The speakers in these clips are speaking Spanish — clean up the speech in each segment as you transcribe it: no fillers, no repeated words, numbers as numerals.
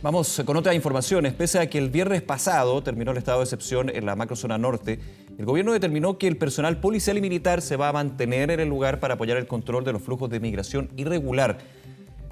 Vamos con otras informaciones. Pese a que el viernes pasado terminó el estado de excepción en la macrozona norte, el gobierno determinó que el personal policial y militar se va a mantener en el lugar para apoyar el control de los flujos de migración irregular.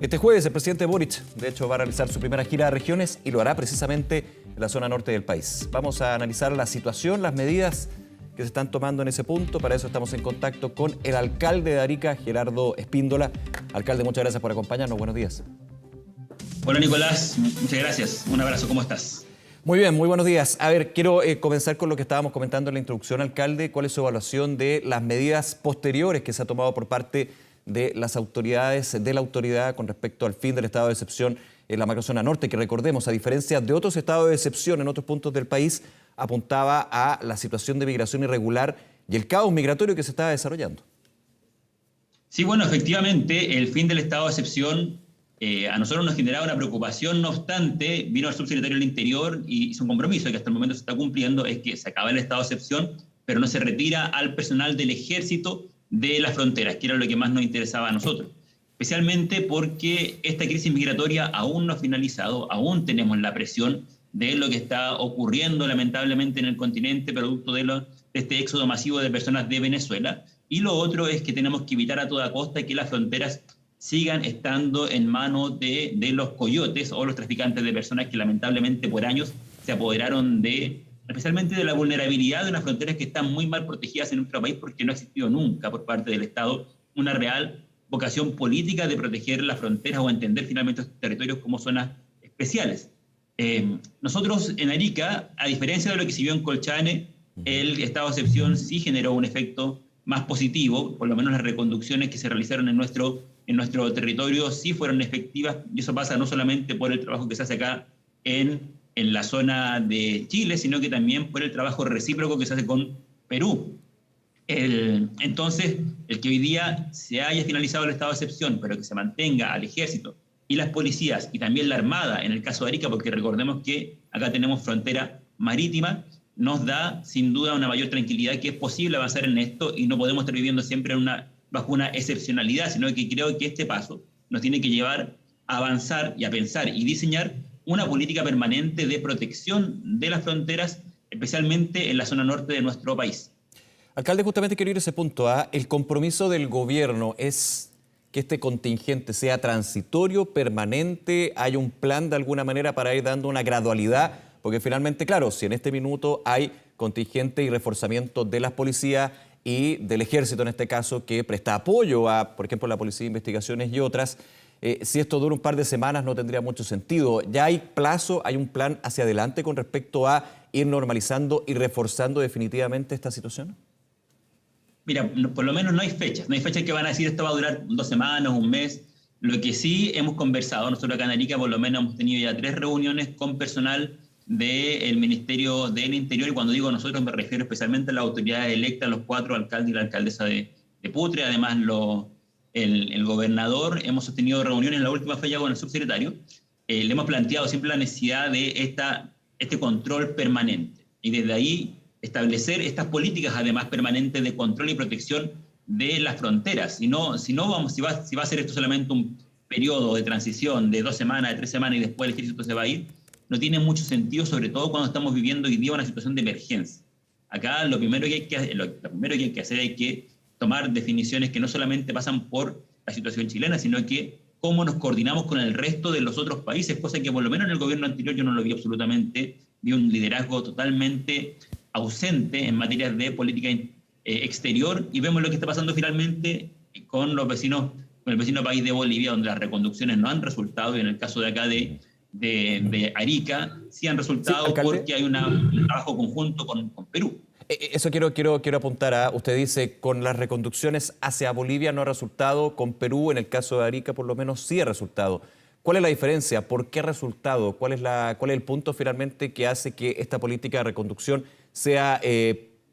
Este jueves el presidente Boric, de hecho, va a realizar su primera gira a regiones y lo hará precisamente en la zona norte del país. Vamos a analizar la situación, las medidas que se están tomando en ese punto. Para eso estamos en contacto con el alcalde de Arica, Gerardo Espíndola. Alcalde, muchas gracias por acompañarnos. Buenos días. Hola Nicolás, muchas gracias. Un abrazo, ¿cómo estás? Muy bien, muy buenos días. A ver, quiero comenzar con lo que estábamos comentando en la introducción, alcalde. ¿Cuál es su evaluación de las medidas posteriores que se ha tomado por parte de las autoridades, de la autoridad con respecto al fin del estado de excepción en la macrozona norte, que recordemos, a diferencia de otros estados de excepción en otros puntos del país, apuntaba a la situación de migración irregular y el caos migratorio que se estaba desarrollando? Sí, bueno, efectivamente, el fin del estado de excepción a nosotros nos generaba una preocupación. No obstante, vino el subsecretario del Interior y hizo un compromiso que hasta el momento se está cumpliendo, es que se acaba el estado de excepción, pero no se retira al personal del ejército de las fronteras, que era lo que más nos interesaba a nosotros. Especialmente porque esta crisis migratoria aún no ha finalizado, aún tenemos la presión de lo que está ocurriendo lamentablemente en el continente, producto de este éxodo masivo de personas de Venezuela. Y lo otro es que tenemos que evitar a toda costa que las fronteras sigan estando en manos de los coyotes o los traficantes de personas que lamentablemente por años se apoderaron especialmente de la vulnerabilidad de unas fronteras que están muy mal protegidas en nuestro país, porque no ha existido nunca por parte del Estado una real vocación política de proteger las fronteras o entender finalmente estos territorios como zonas especiales. Nosotros en Arica, a diferencia de lo que se vio en Colchane, el estado de excepción sí generó un efecto más positivo. Por lo menos las reconducciones que se realizaron en nuestro territorio sí fueron efectivas, y eso pasa no solamente por el trabajo que se hace acá en la zona de Chile, sino que también por el trabajo recíproco que se hace con Perú. Entonces, el que hoy día se haya finalizado el estado de excepción, pero que se mantenga al ejército y las policías y también la Armada, en el caso de Arica, porque recordemos que acá tenemos frontera marítima, nos da sin duda una mayor tranquilidad, que es posible avanzar en esto y no podemos estar viviendo siempre bajo una excepcionalidad, sino que creo que este paso nos tiene que llevar a avanzar y a pensar y diseñar una política permanente de protección de las fronteras, especialmente en la zona norte de nuestro país. Alcalde, justamente quiero ir a ese punto. El compromiso del gobierno es que este contingente sea transitorio, permanente. ¿Hay un plan de alguna manera para ir dando una gradualidad? Porque finalmente, claro, si en este minuto hay contingente y reforzamiento de las policías y del ejército en este caso, que presta apoyo a, por ejemplo, la Policía de Investigaciones y otras, si esto dura un par de semanas no tendría mucho sentido. ¿Ya hay plazo, hay un plan hacia adelante con respecto a ir normalizando y reforzando definitivamente esta situación? Mira, por lo menos no hay fechas que van a decir esto va a durar 2 semanas, un mes. Lo que sí hemos conversado, nosotros acá en Arica por lo menos hemos tenido ya 3 reuniones con personal del Ministerio del Interior, y cuando digo nosotros me refiero especialmente a las autoridades electas, los 4 alcaldes y la alcaldesa de Putre, además el gobernador. Hemos sostenido reuniones en la última fecha con el subsecretario. Le hemos planteado siempre la necesidad de este control permanente, y desde ahí establecer estas políticas además permanentes de control y protección de las fronteras. Si va a ser esto solamente un periodo de transición de 2 semanas, de 3 semanas y después el ejército se va a ir, no tiene mucho sentido, sobre todo cuando estamos viviendo hoy día una situación de emergencia. Acá lo primero que hay que hacer es que tomar definiciones que no solamente pasan por la situación chilena, sino que cómo nos coordinamos con el resto de los otros países, cosa que por lo menos en el gobierno anterior yo no lo vi absolutamente. Vi un liderazgo totalmente ausente en materia de política exterior, y vemos lo que está pasando finalmente con el vecino país de Bolivia, donde las reconducciones no han resultado, y en el caso de acá de Arica sí han resultado, sí, porque hay un trabajo conjunto con Perú. Eso quiero apuntar. Usted dice, con las reconducciones hacia Bolivia no ha resultado, con Perú, en el caso de Arica, por lo menos sí ha resultado. ¿Cuál es la diferencia? ¿Por qué ha resultado? ¿Cuál es el punto finalmente que hace que esta política de reconducción sea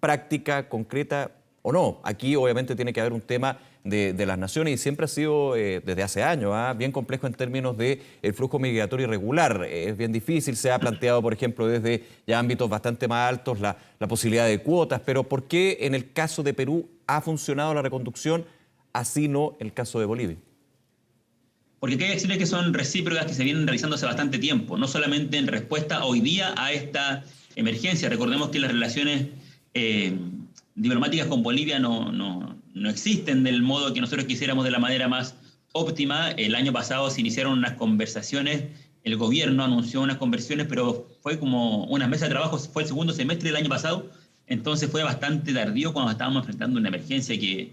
práctica, concreta o no? Aquí obviamente tiene que haber un tema de las naciones, y siempre ha sido desde hace años bien complejo en términos del flujo migratorio irregular. Es bien difícil, se ha planteado, por ejemplo, desde ya ámbitos bastante más altos la posibilidad de cuotas, pero ¿por qué en el caso de Perú ha funcionado la reconducción, así no el caso de Bolivia? Porque aquí hay acciones que son recíprocas, que se vienen realizando hace bastante tiempo, no solamente en respuesta hoy día a esta emergencia. Recordemos que las relaciones diplomáticas con Bolivia no existen del modo que nosotros quisiéramos, de la manera más óptima. El año pasado se iniciaron unas conversaciones, el gobierno anunció unas conversaciones, pero fue como unas mesas de trabajo, fue el segundo semestre del año pasado, entonces fue bastante tardío cuando estábamos enfrentando una emergencia que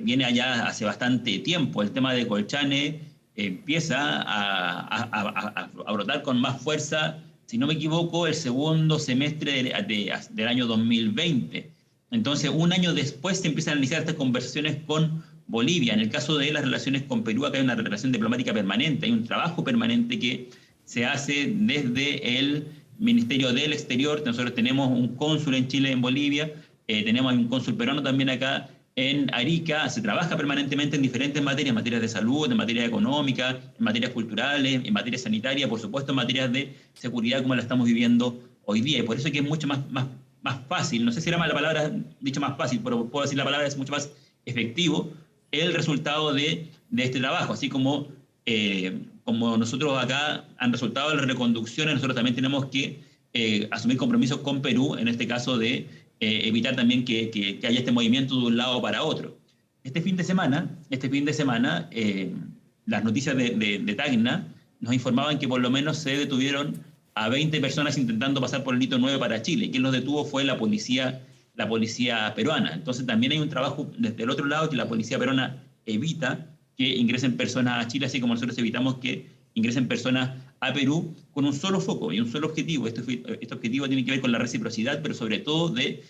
viene allá hace bastante tiempo. El tema de Colchane empieza a brotar con más fuerza, si no me equivoco, el segundo semestre del año 2020. Entonces, un año después se empiezan a iniciar estas conversaciones con Bolivia. En el caso de las relaciones con Perú, acá hay una relación diplomática permanente, hay un trabajo permanente que se hace desde el Ministerio del Exterior. Nosotros tenemos un cónsul en Chile, en Bolivia, tenemos un cónsul peruano también acá en Arica. Se trabaja permanentemente en diferentes materias de salud, en materia económica, en materias culturales, en materia sanitaria, por supuesto en materias de seguridad como la estamos viviendo hoy día. Y por eso es que es mucho más fácil, no sé si era la palabra dicho más fácil, pero puedo decir la palabra, es mucho más efectivo el resultado de este trabajo. Así como nosotros acá han resultado las reconducciones, nosotros también tenemos que asumir compromisos con Perú, en este caso de evitar también que haya este movimiento de un lado para otro. Este fin de semana las noticias de Tacna nos informaban que por lo menos se detuvieron a 20 personas intentando pasar por el hito 9 para Chile. Quien los detuvo fue la policía peruana. Entonces también hay un trabajo desde el otro lado, que la policía peruana evita que ingresen personas a Chile, así como nosotros evitamos que ingresen personas a Perú, con un solo foco y un solo objetivo. Este objetivo tiene que ver con la reciprocidad, pero sobre todo de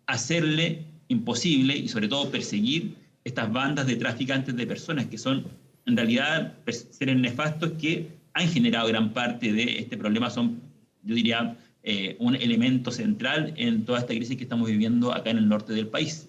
hacerle imposible y sobre todo perseguir estas bandas de traficantes de personas, que son en realidad seres nefastos que han generado gran parte de este problema. Son, yo diría, un elemento central en toda esta crisis que estamos viviendo acá en el norte del país.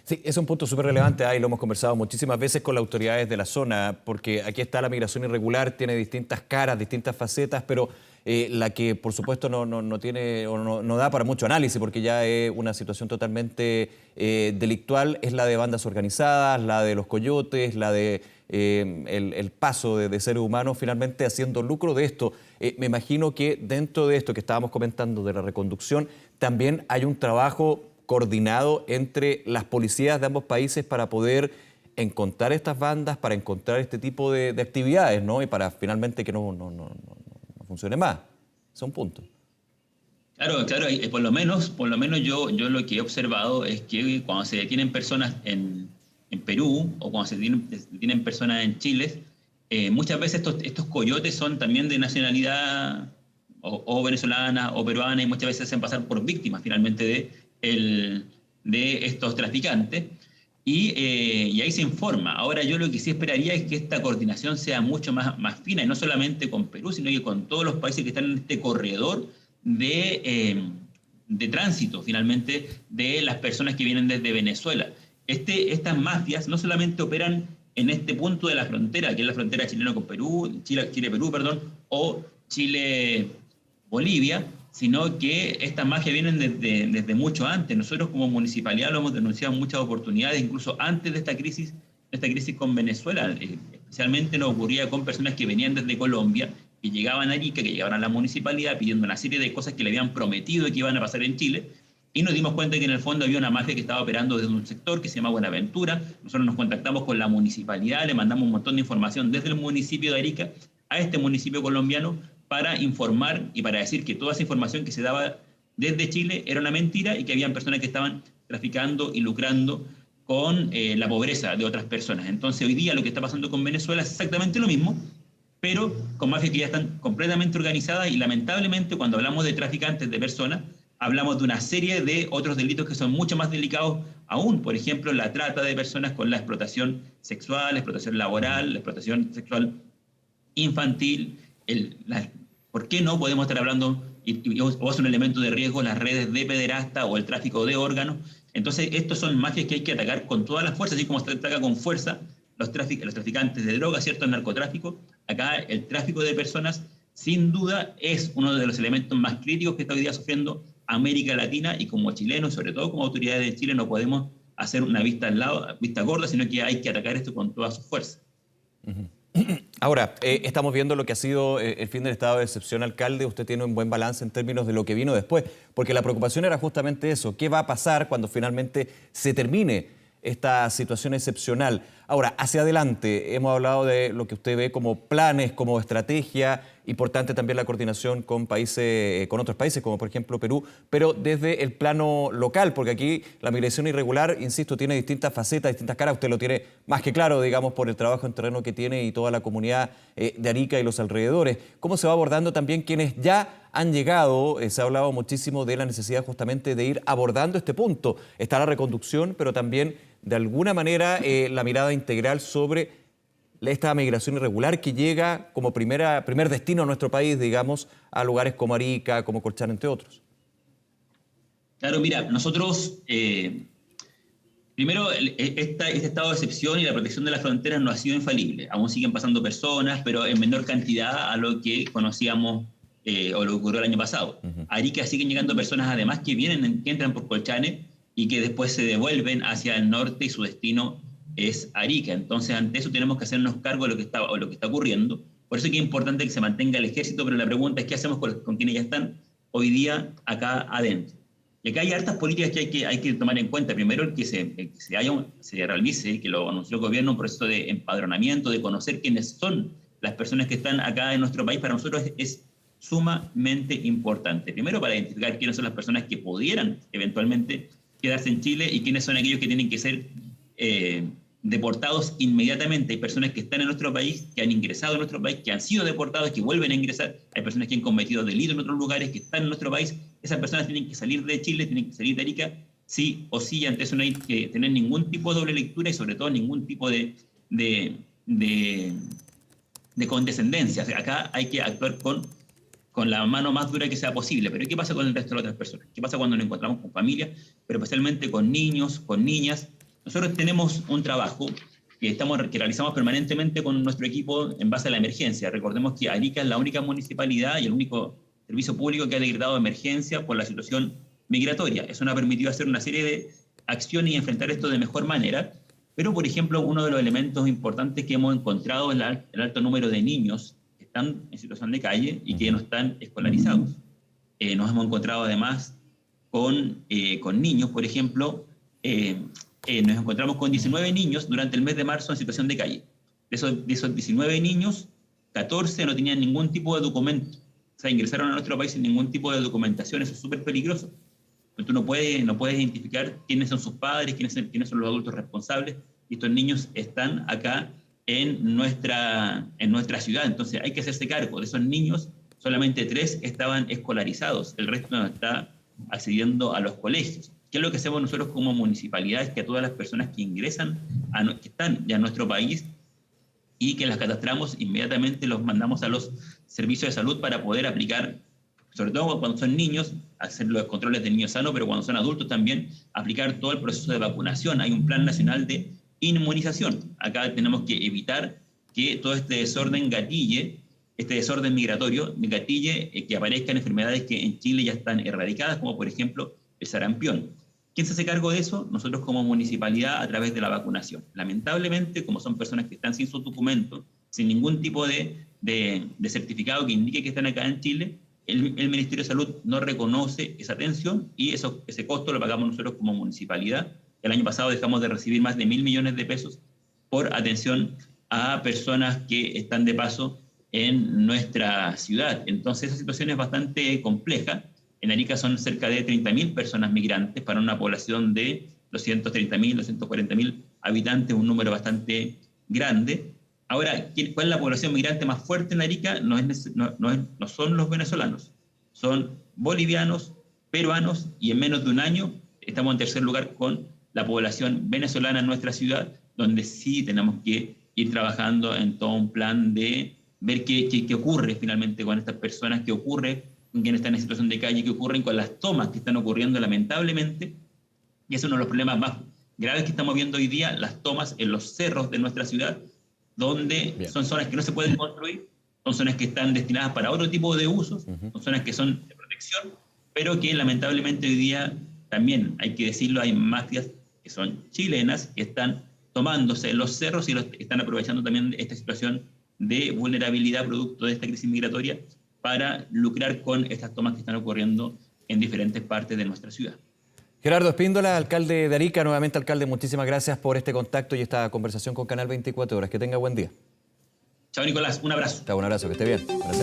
Sí, es un punto súper relevante, y lo hemos conversado muchísimas veces con las autoridades de la zona, porque aquí está la migración irregular, tiene distintas caras, distintas facetas, pero la que por supuesto no tiene o no da para mucho análisis, porque ya es una situación totalmente delictual, es la de bandas organizadas, la de los coyotes, la de el paso de seres humanos finalmente haciendo lucro de esto. Me imagino que dentro de esto que estábamos comentando de la reconducción, también hay un trabajo coordinado entre las policías de ambos países para poder encontrar estas bandas, para encontrar este tipo de actividades, ¿no? Y para finalmente que no funcione más. Ese es un punto. Claro, por lo menos yo lo que he observado es que cuando se detienen personas en Perú, o cuando se detienen personas en Chile, muchas veces estos coyotes son también de nacionalidad o venezolana o peruana, y muchas veces se hacen pasar por víctimas finalmente de estos traficantes, y ahí se informa. Ahora, yo lo que sí esperaría es que esta coordinación sea mucho más fina, y no solamente con Perú, sino que con todos los países que están en este corredor de tránsito, finalmente, de las personas que vienen desde Venezuela. Estas mafias no solamente operan en este punto de la frontera, que es la frontera chilena con Perú, Chile-Perú, o Chile-Bolivia, sino que estas mafias vienen desde mucho antes. Nosotros como municipalidad lo hemos denunciado en muchas oportunidades, incluso antes de esta crisis con Venezuela. Especialmente nos ocurría con personas que venían desde Colombia, que llegaban a Arica, que llegaban a la municipalidad pidiendo una serie de cosas que le habían prometido que iban a pasar en Chile, y nos dimos cuenta que en el fondo había una mafia que estaba operando desde un sector que se llama Buenaventura. Nosotros nos contactamos con la municipalidad, le mandamos un montón de información desde el municipio de Arica a este municipio colombiano para informar y para decir que toda esa información que se daba desde Chile era una mentira, y que habían personas que estaban traficando y lucrando con la pobreza de otras personas. Entonces, hoy día lo que está pasando con Venezuela es exactamente lo mismo, pero con mafias que ya están completamente organizadas, y lamentablemente cuando hablamos de traficantes de personas, hablamos de una serie de otros delitos que son mucho más delicados aún. Por ejemplo, la trata de personas con la explotación sexual, la explotación laboral, la explotación sexual infantil. ¿Por qué no podemos estar hablando, o es un elemento de riesgo, las redes de pederasta o el tráfico de órganos? Entonces, estos son mafias que hay que atacar con todas las fuerzas, así como se ataca con fuerza los traficantes de drogas, ¿cierto?, el narcotráfico. Acá el tráfico de personas, sin duda, es uno de los elementos más críticos que está hoy día sufriendo América Latina, y como chilenos, sobre todo como autoridades de Chile, no podemos hacer una vista gorda, sino que hay que atacar esto con toda su fuerza. Ahora, estamos viendo lo que ha sido el fin del estado de excepción, alcalde. Usted tiene un buen balance en términos de lo que vino después, porque la preocupación era justamente eso. ¿Qué va a pasar cuando finalmente se termine esta situación excepcional? Ahora, hacia adelante, hemos hablado de lo que usted ve como planes, como estrategia, importante también la coordinación con países, con otros países, como por ejemplo Perú, pero desde el plano local, porque aquí la migración irregular, insisto, tiene distintas facetas, distintas caras. Usted lo tiene más que claro, digamos, por el trabajo en terreno que tiene y toda la comunidad de Arica y los alrededores. ¿Cómo se va abordando también quienes ya han llegado? Se ha hablado muchísimo de la necesidad justamente de ir abordando este punto. Está la reconducción, pero también de alguna manera la mirada integral sobre esta migración irregular que llega como primer destino a nuestro país, digamos, a lugares como Arica, como Colchane, entre otros. Claro, mira, nosotros, primero, este estado de excepción y la protección de las fronteras no ha sido infalible. Aún siguen pasando personas, pero en menor cantidad a lo que conocíamos o lo que ocurrió el año pasado. A Arica siguen llegando personas además que vienen, que entran por Colchane y que después se devuelven hacia el norte y su destino es Arica. Entonces, ante eso tenemos que hacernos cargo de lo que está ocurriendo. Por eso es que es importante que se mantenga el ejército, pero la pregunta es qué hacemos con quienes ya están hoy día acá adentro. Y acá hay hartas políticas que hay que tomar en cuenta. Primero, el que se realice, que lo anunció el gobierno, un proceso de empadronamiento, de conocer quiénes son las personas que están acá en nuestro país. Para nosotros es sumamente importante. Primero, para identificar quiénes son las personas que pudieran eventualmente quedarse en Chile y quiénes son aquellos que tienen que ser deportados inmediatamente. Hay personas que están en nuestro país, que han ingresado a nuestro país, que han sido deportados, que vuelven a ingresar. Hay personas que han cometido delitos en otros lugares, que están en nuestro país. Esas personas tienen que salir de Chile, tienen que salir de Arica, sí o sí. Ante eso no hay que tener ningún tipo de doble lectura y sobre todo ningún tipo de condescendencia. O sea, acá hay que actuar con la mano más dura que sea posible. Pero ¿qué pasa con el resto de las otras personas? ¿Qué pasa cuando nos encontramos con familias, pero especialmente con niños, con niñas? Nosotros tenemos un trabajo que realizamos permanentemente con nuestro equipo en base a la emergencia. Recordemos que Arica es la única municipalidad y el único servicio público que ha decretado emergencia por la situación migratoria. Eso nos ha permitido hacer una serie de acciones y enfrentar esto de mejor manera. Pero, por ejemplo, uno de los elementos importantes que hemos encontrado es el alto número de niños que están en situación de calle y que no están escolarizados. Nos hemos encontrado además con niños, por ejemplo, nos encontramos con 19 niños durante el mes de marzo en situación de calle. De esos 19 niños, 14 no tenían ningún tipo de documento. O sea, ingresaron a nuestro país sin ningún tipo de documentación. Eso es súper peligroso. Tú no puedes identificar quiénes son sus padres, quiénes son los adultos responsables. Y estos niños están acá en nuestra ciudad. Entonces hay que hacerse cargo. De esos niños, solamente 3 estaban escolarizados. El resto no está accediendo a los colegios. ¿Qué es lo que hacemos nosotros como municipalidad? Es que a todas las personas que ingresan, que están ya en nuestro país y que las catastramos, inmediatamente los mandamos a los servicios de salud para poder aplicar, sobre todo cuando son niños, hacer los controles de niños sanos, pero cuando son adultos también aplicar todo el proceso de vacunación. Hay un plan nacional de inmunización. Acá tenemos que evitar que todo este desorden este desorden migratorio gatille que aparezcan enfermedades que en Chile ya están erradicadas, como por ejemplo el sarampión. ¿Quién se hace cargo de eso? Nosotros como municipalidad a través de la vacunación. Lamentablemente, como son personas que están sin sus documentos, sin ningún tipo de certificado que indique que están acá en Chile, el Ministerio de Salud no reconoce esa atención y ese costo lo pagamos nosotros como municipalidad. El año pasado dejamos de recibir más de 1.000 millones de pesos por atención a personas que están de paso en nuestra ciudad. Entonces esa situación es bastante compleja. En Arica son cerca de 30.000 personas migrantes para una población de 230.000, 240.000 habitantes, un número bastante grande. Ahora, ¿cuál es la población migrante más fuerte en Arica? No son los venezolanos, son bolivianos, peruanos, y en menos de un año estamos en tercer lugar con la población venezolana en nuestra ciudad, donde sí tenemos que ir trabajando en todo un plan de ver qué ocurre finalmente con estas personas, qué ocurre con quienes están en situación de calle, qué ocurren con las tomas que están ocurriendo lamentablemente. Y es uno de los problemas más graves que estamos viendo hoy día, las tomas en los cerros de nuestra ciudad, donde son zonas que no se pueden construir, son zonas que están destinadas para otro tipo de usos, son zonas que son de protección, pero que lamentablemente hoy día también, hay que decirlo, hay mafias que son chilenas, que están tomándose los cerros y están aprovechando también esta situación de vulnerabilidad producto de esta crisis migratoria para lucrar con estas tomas que están ocurriendo en diferentes partes de nuestra ciudad. Gerardo Espíndola, alcalde de Arica, nuevamente alcalde, muchísimas gracias por este contacto y esta conversación con Canal 24 Horas. Que tenga buen día. Chao, Nicolás, un abrazo. Chao, un abrazo, que esté bien. Gracias.